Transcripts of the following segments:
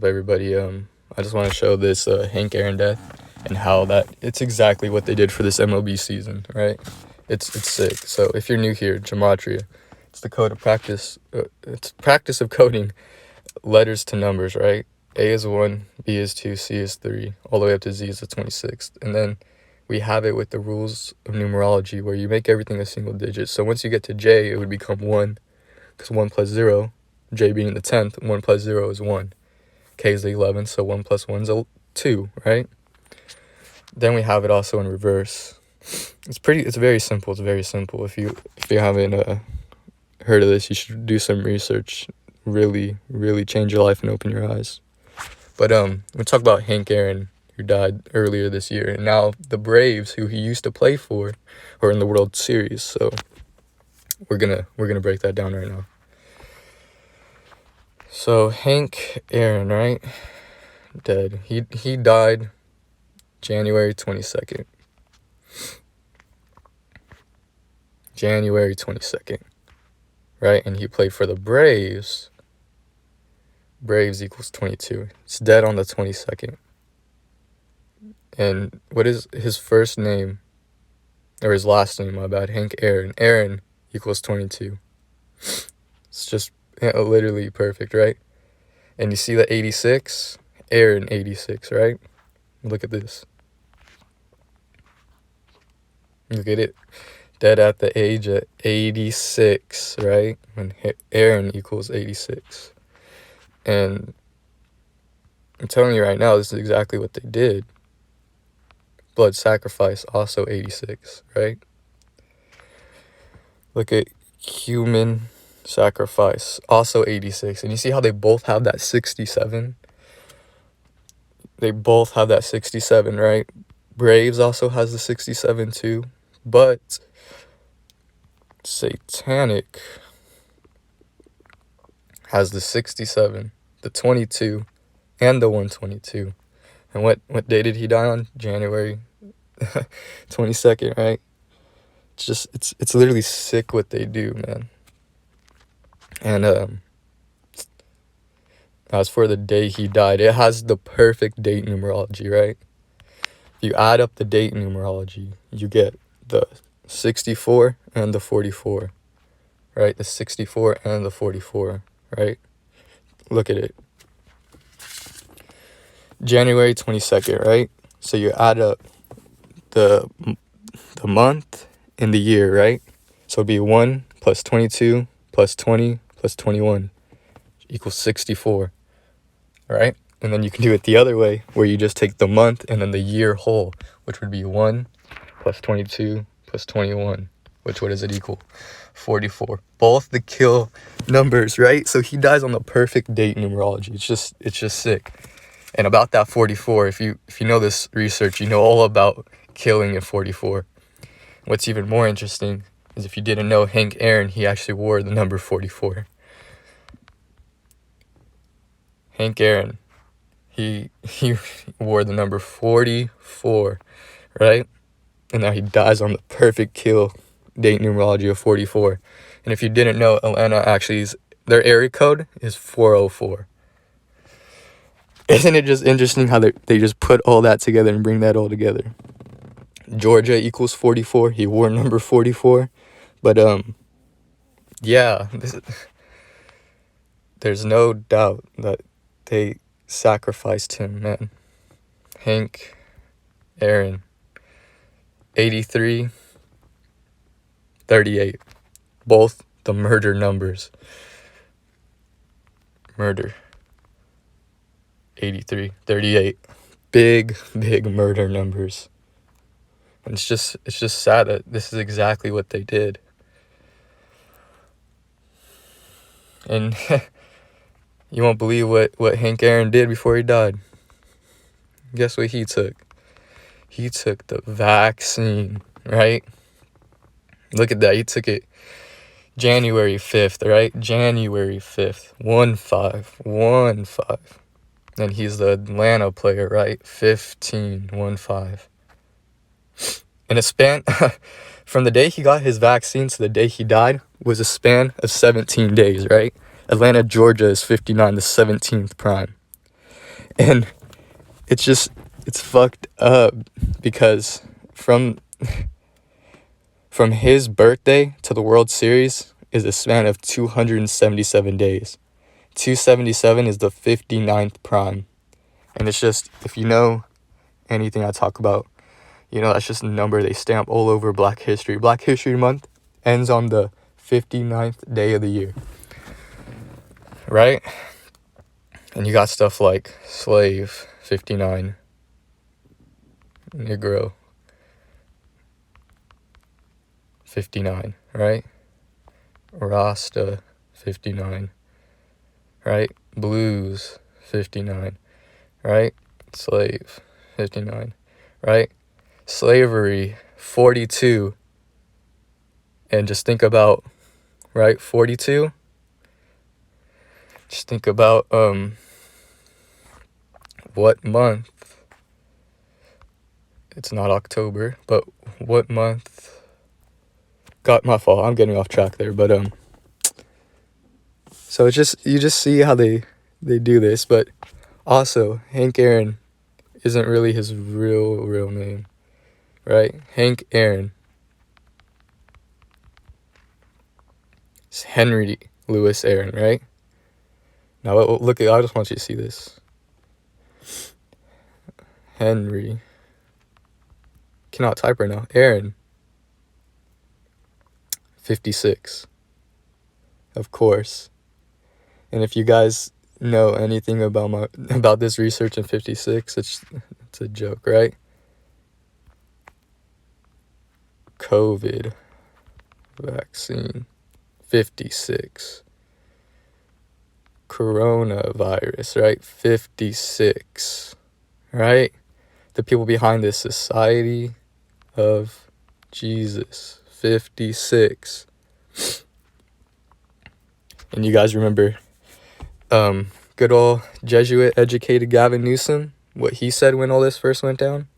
Everybody, I just want to show this Hank Aaron death and how that it's exactly what they did for this MLB season, right? It's sick. So if you're new here, gematria, it's the code of practice. It's practice of coding letters to numbers, right? A is 1, B is 2, C is 3, all the way up to Z is the 26th. And then we have it with the rules of numerology where you make everything a single digit. So once you get to J, it would become 1, because 1 plus 0, J being the 10th, 1 plus 0 is 1. K is the 11th, so 1 plus 1 is 2, right? Then we have it also in reverse. It's very simple. It's very simple. If you haven't heard of this, you should do some research. Really, really change your life and open your eyes. But we talk about Hank Aaron, who died earlier this year, and now the Braves, who he used to play for, are in the World Series. So we're gonna break that down right now. So Hank Aaron, right? Dead. He died January 22nd. January 22nd. Right? And he played for the Braves. Braves equals 22. It's dead on the 22nd. And what is his first name? Or his last name, my bad. Hank Aaron. Aaron equals 22. It's just literally perfect, right? And you see the 86? Aaron 86, right? Look at this. Look at it. Dead at the age of 86, right? When Aaron equals 86. And I'm telling you right now, this is exactly what they did. Blood sacrifice, also 86, right? Look at human sacrifice, also 86. And you see how they both have that 67? They both have that 67, right? Braves also has the 67 too. But Satanic has the 67, the 22, and the 122. And what day did he die on? January 22nd, right? It's literally sick what they do, man. And as for the day he died, it has the perfect date numerology, right? If you add up the date numerology, you get the 64 and the 44, right? The 64 and the 44, right? Look at it. January 22nd, right? So you add up the month and the year, right? So it'd be 1 plus 22 plus 20 plus 21 equals 64, right? And then you can do it the other way, where you just take the month and then the year whole, which would be 1 plus 22 plus 21, which what does it equal? 44. Both the kill numbers, right? So he dies on the perfect date numerology. It's just sick. And about that 44, if you know this research, you know all about killing at 44. What's even more interesting is if you didn't know Hank Aaron, he actually wore the number 44. Hank Aaron, he wore the number 44, right? And now he dies on the perfect kill date numerology of 44. And if you didn't know, Atlanta actually their area code is 404. Isn't it just interesting how they just put all that together and bring that all together? Georgia equals 44. He wore number 44. But yeah, there's no doubt that they sacrificed him, man. Hank Aaron, 83, 38. Both the murder numbers. Murder. 83, 38. Big murder numbers. And it's just sad that this is exactly what they did. And you won't believe what Hank Aaron did before he died. Guess what he took? He took the vaccine, right? Look at that. He took it January 5th, right? January 5th. 1-5. And he's the Atlanta player, right? 15-1-5. In a span from the day he got his vaccine to the day he died was a span of 17 days, right? Atlanta, Georgia is 59, the 17th prime. And it's fucked up because from his birthday to the World Series is a span of 277 days. 277 is the 59th prime. And it's just, if you know anything I talk about, you know that's just a number they stamp all over Black History. Black History Month ends on the 59th day of the year, right? And you got stuff like slave, 59, Negro, 59, right? Rasta, 59, right? Blues, 59, right? Slave, 59, right? Slavery, 42. And just think about, right, 42. Just think about what month. It's not October, but what month? Got my fault. I'm getting off track there, but so it's just, you just see how they do this. But also, Hank Aaron isn't really his real name, right? Hank Aaron. It's Henry Louis Aaron, right? Now look at, I just want you to see this. Henry. Cannot type right now. Aaron. 56. Of course. And if you guys know anything about this research in 56, it's a joke, right? COVID vaccine, 56. Coronavirus, right? 56, right? The people behind this, Society of Jesus, 56. And you guys remember good old Jesuit educated Gavin Newsom, what he said when all this first went down?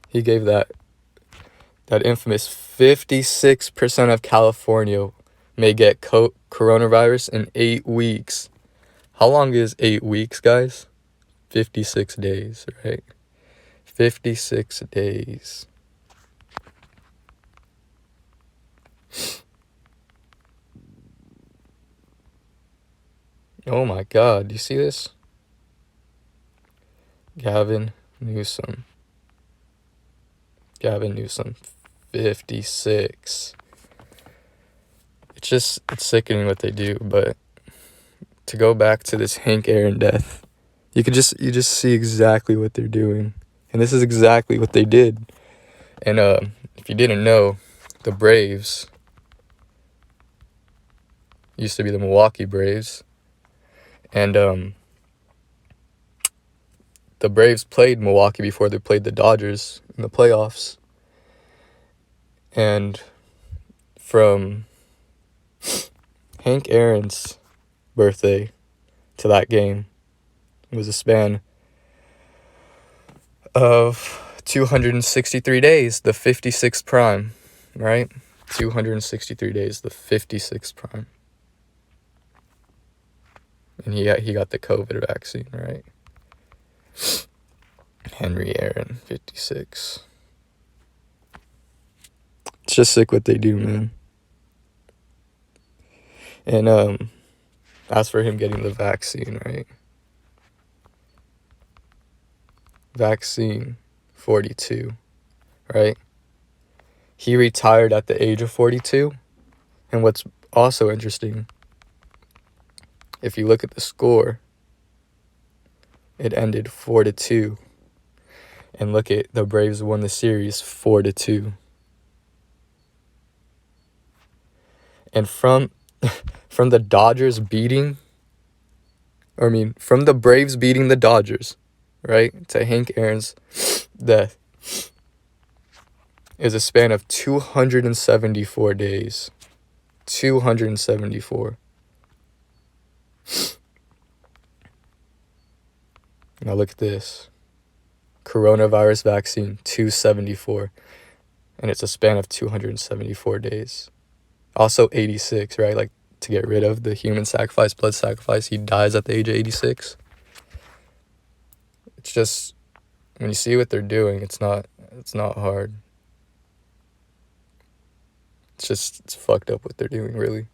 He gave that infamous 56% of California may get coronavirus in 8 weeks. How long is 8 weeks, guys? 56 days, right? 56 days. Oh my God, do you see this? Gavin Newsom, 56. It's sickening what they do. But to go back to this Hank Aaron death, you just see exactly what they're doing. And this is exactly what they did. And if you didn't know, the Braves used to be the Milwaukee Braves. And the Braves played Milwaukee before they played the Dodgers in the playoffs. And from Hank Aaron's birthday to that game was a span of 263 days, the 56th prime, right? 263 days, the 56th prime. And he got the COVID vaccine, right? Henry Aaron, 56. It's just sick what they do, man. And as for him getting the vaccine, right? Vaccine, 42, right? He retired at the age of 42. And what's also interesting, if you look at the score, it ended 4-2. And look at, the Braves won the series 4-2. And from the Dodgers beating, from the Braves beating the Dodgers, right, to Hank Aaron's death, is a span of 274 days. 274. Now look at this. Coronavirus vaccine, 274. And it's a span of 274 days. Also 86, right? Like to get rid of the human sacrifice, blood sacrifice. He dies at the age of 86. It's just, when you see what they're doing, it's not hard. It's fucked up what they're doing, really.